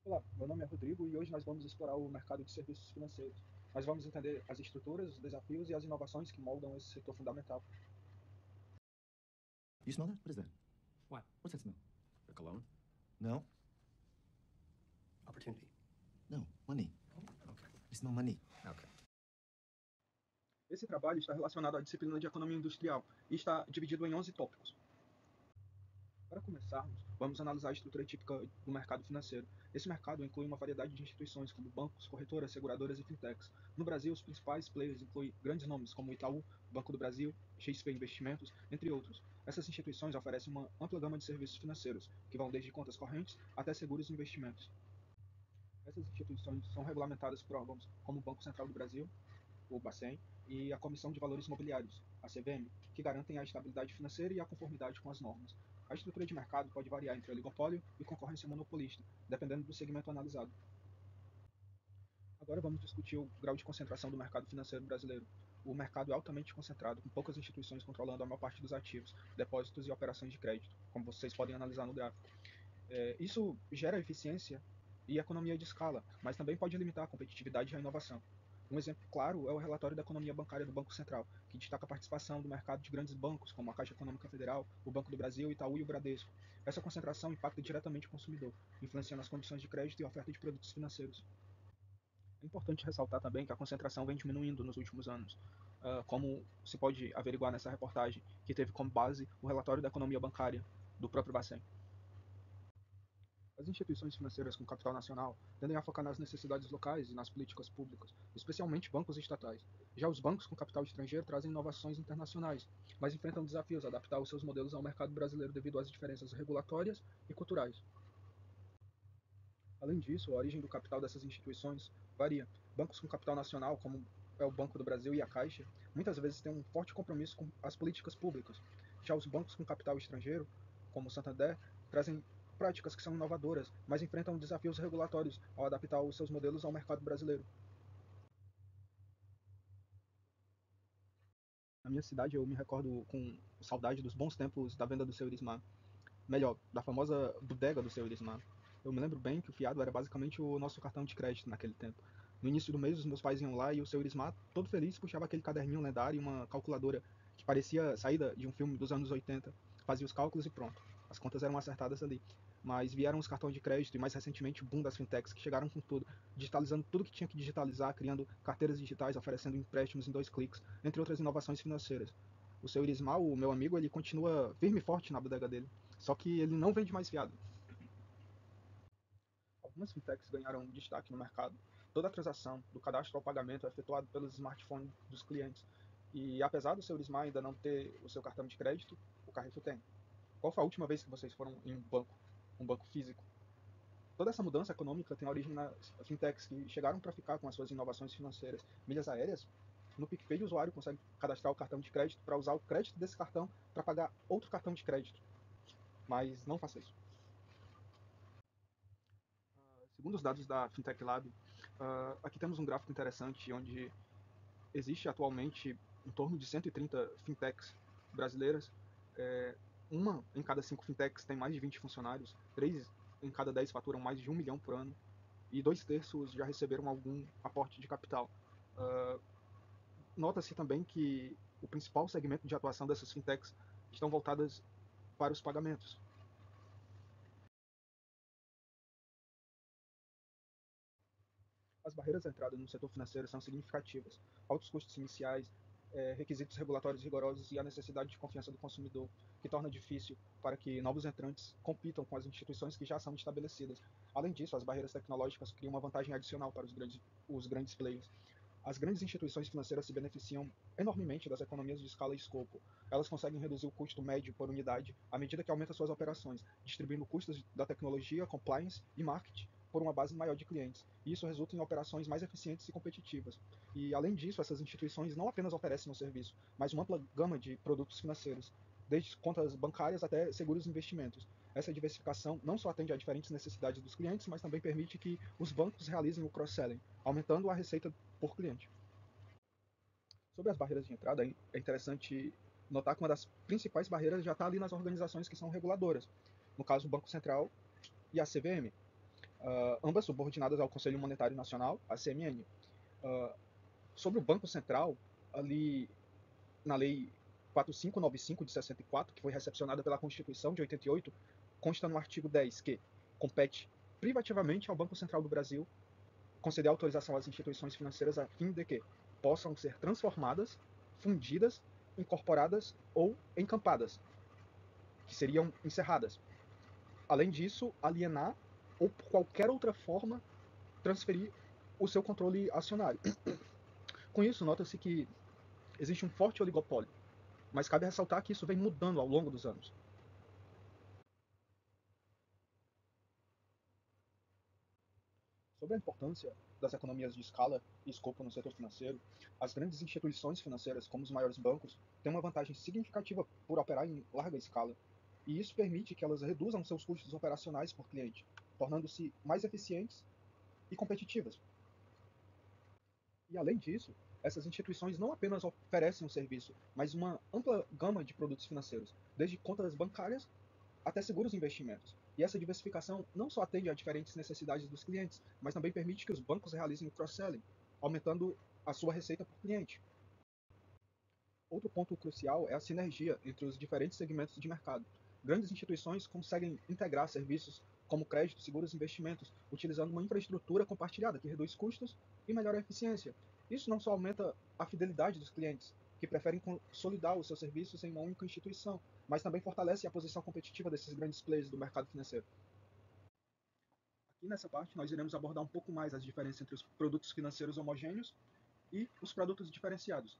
Olá, meu nome é Rodrigo e hoje nós vamos explorar o mercado de serviços financeiros. Nós vamos entender as estruturas, os desafios e as inovações que moldam esse setor fundamental. You smell that? What is that? What? What's that smell? A cologne? No. Opportunity. No. Money. Okay. I smell money. Okay. Esse trabalho está relacionado à disciplina de economia industrial e está dividido em 11 tópicos. Para começarmos, vamos analisar a estrutura típica do mercado financeiro. Esse mercado inclui uma variedade de instituições, como bancos, corretoras, seguradoras e fintechs. No Brasil, os principais players incluem grandes nomes como Itaú, Banco do Brasil, XP Investimentos, entre outros. Essas instituições oferecem uma ampla gama de serviços financeiros, que vão desde contas correntes até seguros e investimentos. Essas instituições são regulamentadas por órgãos como o Banco Central do Brasil, o Bacen, e a Comissão de Valores Mobiliários, a CVM, que garantem a estabilidade financeira e a conformidade com as normas. A estrutura de mercado pode variar entre oligopólio e concorrência monopolista, dependendo do segmento analisado. Agora vamos discutir o grau de concentração do mercado financeiro brasileiro. O mercado é altamente concentrado, com poucas instituições controlando a maior parte dos ativos, depósitos e operações de crédito, como vocês podem analisar no gráfico. Isso gera eficiência e economia de escala, mas também pode limitar a competitividade e a inovação. Um exemplo claro é o relatório da economia bancária do Banco Central, que destaca a participação do mercado de grandes bancos, como a Caixa Econômica Federal, o Banco do Brasil, o Itaú e o Bradesco. Essa concentração impacta diretamente o consumidor, influenciando as condições de crédito e oferta de produtos financeiros. É importante ressaltar também que a concentração vem diminuindo nos últimos anos, como se pode averiguar nessa reportagem, que teve como base o relatório da economia bancária do próprio Bacen. As instituições financeiras com capital nacional tendem a focar nas necessidades locais e nas políticas públicas, especialmente bancos estatais. Já os bancos com capital estrangeiro trazem inovações internacionais, mas enfrentam desafios a adaptar os seus modelos ao mercado brasileiro devido às diferenças regulatórias e culturais. Além disso, a origem do capital dessas instituições varia. Bancos com capital nacional, como é o Banco do Brasil e a Caixa, muitas vezes têm um forte compromisso com as políticas públicas. Já os bancos com capital estrangeiro, como o Santander, trazem práticas que são inovadoras, mas enfrentam desafios regulatórios ao adaptar os seus modelos ao mercado brasileiro. Na minha cidade, eu me recordo com saudade dos bons tempos da venda do seu Irismar. Melhor, da famosa bodega do seu Irismar. Eu me lembro bem que o fiado era basicamente o nosso cartão de crédito naquele tempo. No início do mês, os meus pais iam lá e o seu Irismar, todo feliz, puxava aquele caderninho lendário e uma calculadora que parecia saída de um filme dos anos 80. Fazia os cálculos e pronto. As contas eram acertadas ali. Mas vieram os cartões de crédito e mais recentemente o boom das fintechs, que chegaram com tudo, digitalizando tudo que tinha que digitalizar, criando carteiras digitais, oferecendo empréstimos em 2 cliques, entre outras inovações financeiras. O seu Irismar, o meu amigo, ele continua firme e forte na bodega dele. Só que ele não vende mais fiado. Algumas fintechs ganharam destaque no mercado. Toda a transação, do cadastro ao pagamento, é efetuada pelos smartphones dos clientes. E apesar do seu Irismar ainda não ter o seu cartão de crédito, o Carrefour tem. Qual foi a última vez que vocês foram em um banco físico? Toda essa mudança econômica tem origem nas fintechs que chegaram para ficar com as suas inovações financeiras. Milhas aéreas, no PicPay o usuário consegue cadastrar o cartão de crédito para usar o crédito desse cartão para pagar outro cartão de crédito. Mas não faça isso. Segundo os dados da Fintech Lab, aqui temos um gráfico interessante onde existe atualmente em torno de 130 fintechs brasileiras. Uma em cada 5 fintechs tem mais de 20 funcionários, 3 em cada 10 faturam mais de 1 milhão por ano e 2/3 já receberam algum aporte de capital. Nota-se também que o principal segmento de atuação dessas fintechs estão voltadas para os pagamentos. As barreiras à entrada no setor financeiro são significativas. Altos custos iniciais, requisitos regulatórios rigorosos e a necessidade de confiança do consumidor, que torna difícil para que novos entrantes compitam com as instituições que já são estabelecidas. Além disso, as barreiras tecnológicas criam uma vantagem adicional para os grandes players. As grandes instituições financeiras se beneficiam enormemente das economias de escala e escopo. Elas conseguem reduzir o custo médio por unidade à medida que aumentam suas operações, distribuindo custos da tecnologia, compliance e marketing por uma base maior de clientes. E isso resulta em operações mais eficientes e competitivas. E, além disso, essas instituições não apenas oferecem um serviço, mas uma ampla gama de produtos financeiros, desde contas bancárias até seguros e investimentos. Essa diversificação não só atende a diferentes necessidades dos clientes, mas também permite que os bancos realizem o cross-selling, aumentando a receita por cliente. Sobre as barreiras de entrada, é interessante notar que uma das principais barreiras já está ali nas organizações que são reguladoras, no caso o Banco Central e a CVM. ambas subordinadas ao Conselho Monetário Nacional, a CMN. Sobre o Banco Central, ali na Lei 4595 de 64, que foi recepcionada pela Constituição de 88, consta no artigo 10 que compete privativamente ao Banco Central do Brasil conceder autorização às instituições financeiras a fim de que possam ser transformadas, fundidas, incorporadas ou encampadas, que seriam encerradas. Além disso, alienar ou por qualquer outra forma transferir o seu controle acionário. Com isso, nota-se que existe um forte oligopólio, mas cabe ressaltar que isso vem mudando ao longo dos anos. Sobre a importância das economias de escala e escopo no setor financeiro, as grandes instituições financeiras, como os maiores bancos, têm uma vantagem significativa por operar em larga escala, e isso permite que elas reduzam seus custos operacionais por cliente, tornando-se mais eficientes e competitivas. E além disso, essas instituições não apenas oferecem um serviço, mas uma ampla gama de produtos financeiros, desde contas bancárias até seguros e investimentos. E essa diversificação não só atende a diferentes necessidades dos clientes, mas também permite que os bancos realizem o cross-selling, aumentando a sua receita por cliente. Outro ponto crucial é a sinergia entre os diferentes segmentos de mercado. Grandes instituições conseguem integrar serviços como crédito, seguros e investimentos, utilizando uma infraestrutura compartilhada que reduz custos e melhora a eficiência. Isso não só aumenta a fidelidade dos clientes, que preferem consolidar os seus serviços em uma única instituição, mas também fortalece a posição competitiva desses grandes players do mercado financeiro. Aqui nessa parte nós iremos abordar um pouco mais as diferenças entre os produtos financeiros homogêneos e os produtos diferenciados.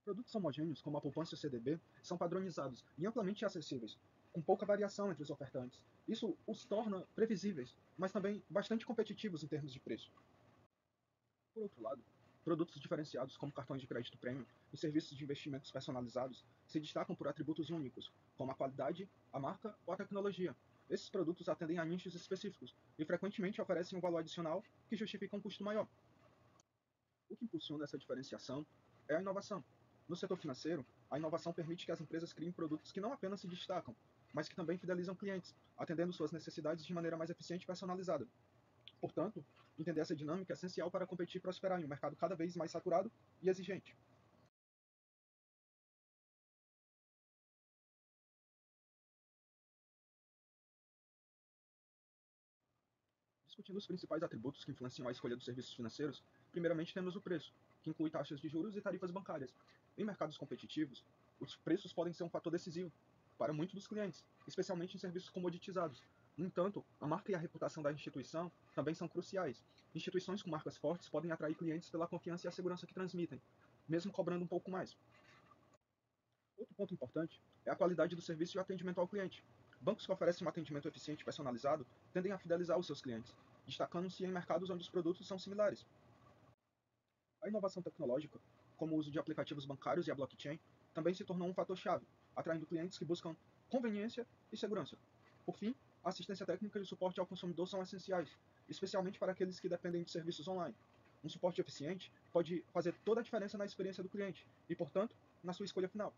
Produtos homogêneos, como a poupança e o CDB, são padronizados e amplamente acessíveis, com pouca variação entre os ofertantes. Isso os torna previsíveis, mas também bastante competitivos em termos de preço. Por outro lado, produtos diferenciados, como cartões de crédito premium e serviços de investimentos personalizados, se destacam por atributos únicos, como a qualidade, a marca ou a tecnologia. Esses produtos atendem a nichos específicos e frequentemente oferecem um valor adicional que justifica um custo maior. O que impulsiona essa diferenciação é a inovação. No setor financeiro, a inovação permite que as empresas criem produtos que não apenas se destacam, mas que também fidelizam clientes, atendendo suas necessidades de maneira mais eficiente e personalizada. Portanto, entender essa dinâmica é essencial para competir e prosperar em um mercado cada vez mais saturado e exigente. Discutindo os principais atributos que influenciam a escolha dos serviços financeiros, primeiramente temos o preço, que inclui taxas de juros e tarifas bancárias. Em mercados competitivos, os preços podem ser um fator decisivo para muitos dos clientes, especialmente em serviços comoditizados. No entanto, a marca e a reputação da instituição também são cruciais. Instituições com marcas fortes podem atrair clientes pela confiança e a segurança que transmitem, mesmo cobrando um pouco mais. Outro ponto importante é a qualidade do serviço e o atendimento ao cliente. Bancos que oferecem um atendimento eficiente e personalizado tendem a fidelizar os seus clientes, destacando-se em mercados onde os produtos são similares. A inovação tecnológica, como o uso de aplicativos bancários e a blockchain, também se tornou um fator-chave, atraindo clientes que buscam conveniência e segurança. Por fim, a assistência técnica e o suporte ao consumidor são essenciais, especialmente para aqueles que dependem de serviços online. Um suporte eficiente pode fazer toda a diferença na experiência do cliente e, portanto, na sua escolha final.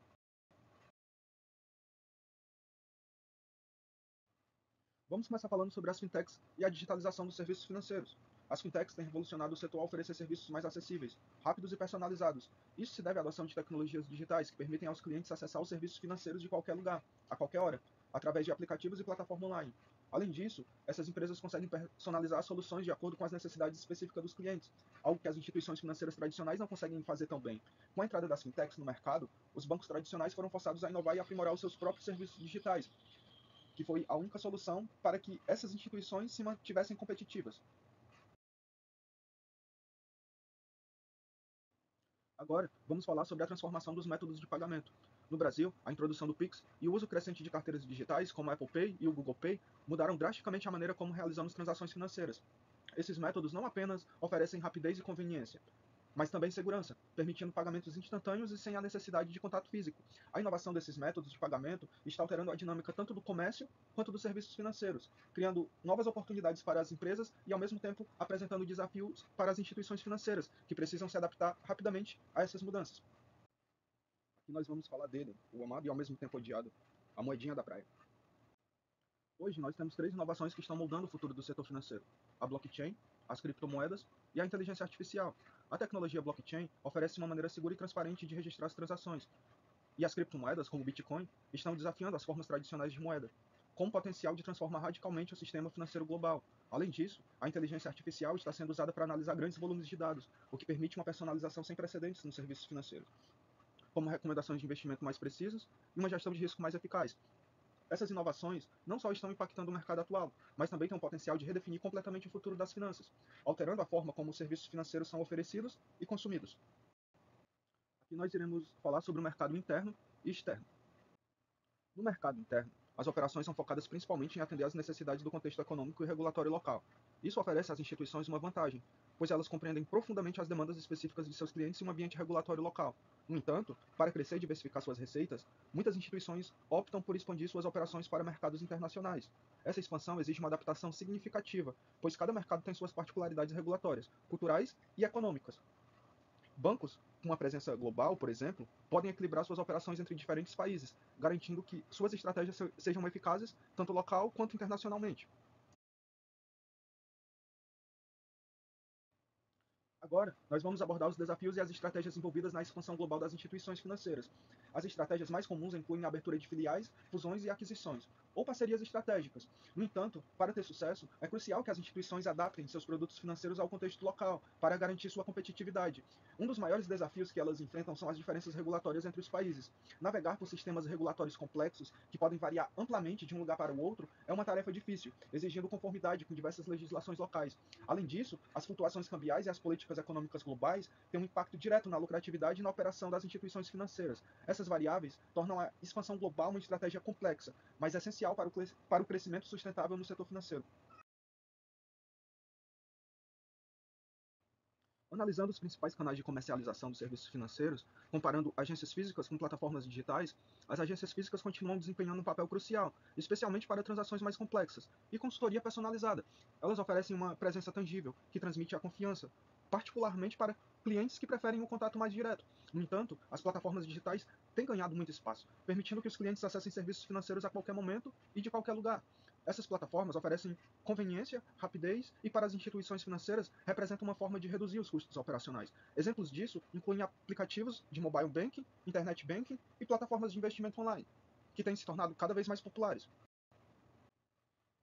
Vamos começar falando sobre as fintechs e a digitalização dos serviços financeiros. As fintechs têm revolucionado o setor ao oferecer serviços mais acessíveis, rápidos e personalizados. Isso se deve à adoção de tecnologias digitais que permitem aos clientes acessar os serviços financeiros de qualquer lugar, a qualquer hora, através de aplicativos e plataforma online. Além disso, essas empresas conseguem personalizar as soluções de acordo com as necessidades específicas dos clientes, algo que as instituições financeiras tradicionais não conseguem fazer tão bem. Com a entrada das fintechs no mercado, os bancos tradicionais foram forçados a inovar e aprimorar os seus próprios serviços digitais, que foi a única solução para que essas instituições se mantivessem competitivas. Agora, vamos falar sobre a transformação dos métodos de pagamento. No Brasil, a introdução do Pix e o uso crescente de carteiras digitais, como o Apple Pay e o Google Pay, mudaram drasticamente a maneira como realizamos transações financeiras. Esses métodos não apenas oferecem rapidez e conveniência, mas também segurança, permitindo pagamentos instantâneos e sem a necessidade de contato físico. A inovação desses métodos de pagamento está alterando a dinâmica tanto do comércio quanto dos serviços financeiros, criando novas oportunidades para as empresas e, ao mesmo tempo, apresentando desafios para as instituições financeiras, que precisam se adaptar rapidamente a essas mudanças. Aqui nós vamos falar dele, o amado e ao mesmo tempo odiado, a moedinha da praia. Hoje, nós temos três inovações que estão moldando o futuro do setor financeiro: a blockchain, as criptomoedas e a inteligência artificial. A tecnologia blockchain oferece uma maneira segura e transparente de registrar as transações, e as criptomoedas, como o Bitcoin, estão desafiando as formas tradicionais de moeda, com o potencial de transformar radicalmente o sistema financeiro global. Além disso, a inteligência artificial está sendo usada para analisar grandes volumes de dados, o que permite uma personalização sem precedentes nos serviços financeiros, como recomendações de investimento mais precisas e uma gestão de risco mais eficaz. Essas inovações não só estão impactando o mercado atual, mas também têm o potencial de redefinir completamente o futuro das finanças, alterando a forma como os serviços financeiros são oferecidos e consumidos. Aqui nós iremos falar sobre o mercado interno e externo. No mercado interno, as operações são focadas principalmente em atender às necessidades do contexto econômico e regulatório local. Isso oferece às instituições uma vantagem, pois elas compreendem profundamente as demandas específicas de seus clientes em um ambiente regulatório local. No entanto, para crescer e diversificar suas receitas, muitas instituições optam por expandir suas operações para mercados internacionais. Essa expansão exige uma adaptação significativa, pois cada mercado tem suas particularidades regulatórias, culturais e econômicas. Bancos com uma presença global, por exemplo, podem equilibrar suas operações entre diferentes países, garantindo que suas estratégias sejam eficazes tanto local quanto internacionalmente. Agora, nós vamos abordar os desafios e as estratégias envolvidas na expansão global das instituições financeiras. As estratégias mais comuns incluem a abertura de filiais, fusões e aquisições, ou parcerias estratégicas. No entanto, para ter sucesso, é crucial que as instituições adaptem seus produtos financeiros ao contexto local, para garantir sua competitividade. Um dos maiores desafios que elas enfrentam são as diferenças regulatórias entre os países. Navegar por sistemas regulatórios complexos, que podem variar amplamente de um lugar para o outro, é uma tarefa difícil, exigindo conformidade com diversas legislações locais. Além disso, as flutuações cambiais e as políticas econômicas globais têm um impacto direto na lucratividade e na operação das instituições financeiras. Essas variáveis tornam a expansão global uma estratégia complexa, mas essencial para o crescimento sustentável no setor financeiro. Analisando os principais canais de comercialização dos serviços financeiros, comparando agências físicas com plataformas digitais, as agências físicas continuam desempenhando um papel crucial, especialmente para transações mais complexas, e consultoria personalizada. Elas oferecem uma presença tangível, que transmite a confiança, particularmente para clientes que preferem um contato mais direto. No entanto, as plataformas digitais têm ganhado muito espaço, permitindo que os clientes acessem serviços financeiros a qualquer momento e de qualquer lugar. Essas plataformas oferecem conveniência, rapidez e, para as instituições financeiras, representam uma forma de reduzir os custos operacionais. Exemplos disso incluem aplicativos de mobile banking, internet banking e plataformas de investimento online, que têm se tornado cada vez mais populares.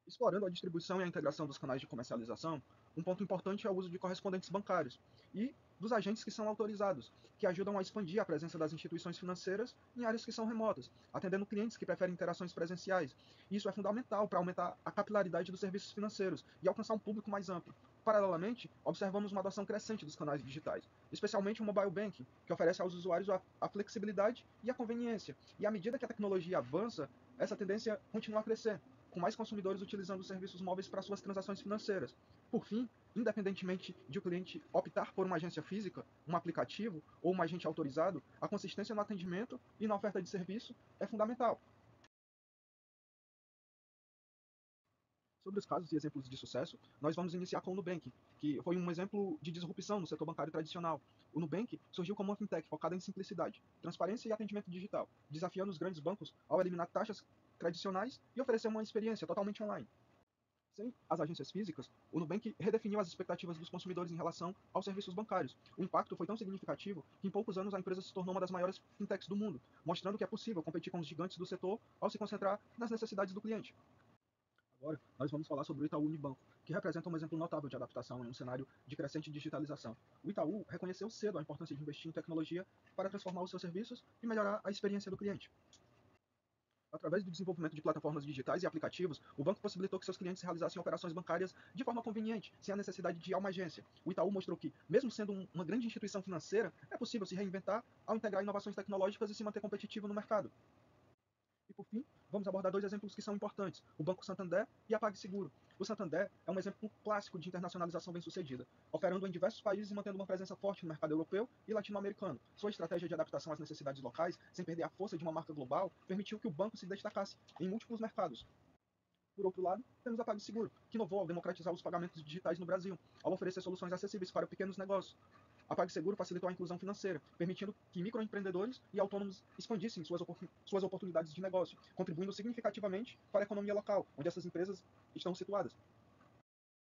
Explorando a distribuição e a integração dos canais de comercialização, um ponto importante é o uso de correspondentes bancários e dos agentes que são autorizados, que ajudam a expandir a presença das instituições financeiras em áreas que são remotas, atendendo clientes que preferem interações presenciais. Isso é fundamental para aumentar a capilaridade dos serviços financeiros e alcançar um público mais amplo. Paralelamente, observamos uma adoção crescente dos canais digitais, especialmente o mobile banking, que oferece aos usuários a flexibilidade e a conveniência. E à medida que a tecnologia avança, essa tendência continua a crescer, com mais consumidores utilizando os serviços móveis para suas transações financeiras. Por fim, independentemente de o cliente optar por uma agência física, um aplicativo ou um agente autorizado, a consistência no atendimento e na oferta de serviço é fundamental. Sobre os casos e exemplos de sucesso, nós vamos iniciar com o Nubank, que foi um exemplo de disrupção no setor bancário tradicional. O Nubank surgiu como uma fintech focada em simplicidade, transparência e atendimento digital, desafiando os grandes bancos ao eliminar taxas tradicionais e oferecer uma experiência totalmente online. Sem as agências físicas, o Nubank redefiniu as expectativas dos consumidores em relação aos serviços bancários. O impacto foi tão significativo que em poucos anos a empresa se tornou uma das maiores fintechs do mundo, mostrando que é possível competir com os gigantes do setor ao se concentrar nas necessidades do cliente. Agora, nós vamos falar sobre o Itaú Unibanco, que representa um exemplo notável de adaptação em um cenário de crescente digitalização. O Itaú reconheceu cedo a importância de investir em tecnologia para transformar os seus serviços e melhorar a experiência do cliente. Através do desenvolvimento de plataformas digitais e aplicativos, o banco possibilitou que seus clientes realizassem operações bancárias de forma conveniente, sem a necessidade de ir a uma agência. O Itaú mostrou que, mesmo sendo uma grande instituição financeira, é possível se reinventar ao integrar inovações tecnológicas e se manter competitivo no mercado. E por fim, vamos abordar dois exemplos que são importantes: o Banco Santander e a PagSeguro. O Santander é um exemplo clássico de internacionalização bem-sucedida, operando em diversos países e mantendo uma presença forte no mercado europeu e latino-americano. Sua estratégia de adaptação às necessidades locais, sem perder a força de uma marca global, permitiu que o banco se destacasse em múltiplos mercados. Por outro lado, temos a PagSeguro, que inovou ao democratizar os pagamentos digitais no Brasil, ao oferecer soluções acessíveis para pequenos negócios. A PagSeguro facilitou a inclusão financeira, permitindo que microempreendedores e autônomos expandissem suas oportunidades de negócio, contribuindo significativamente para a economia local, onde essas empresas estão situadas.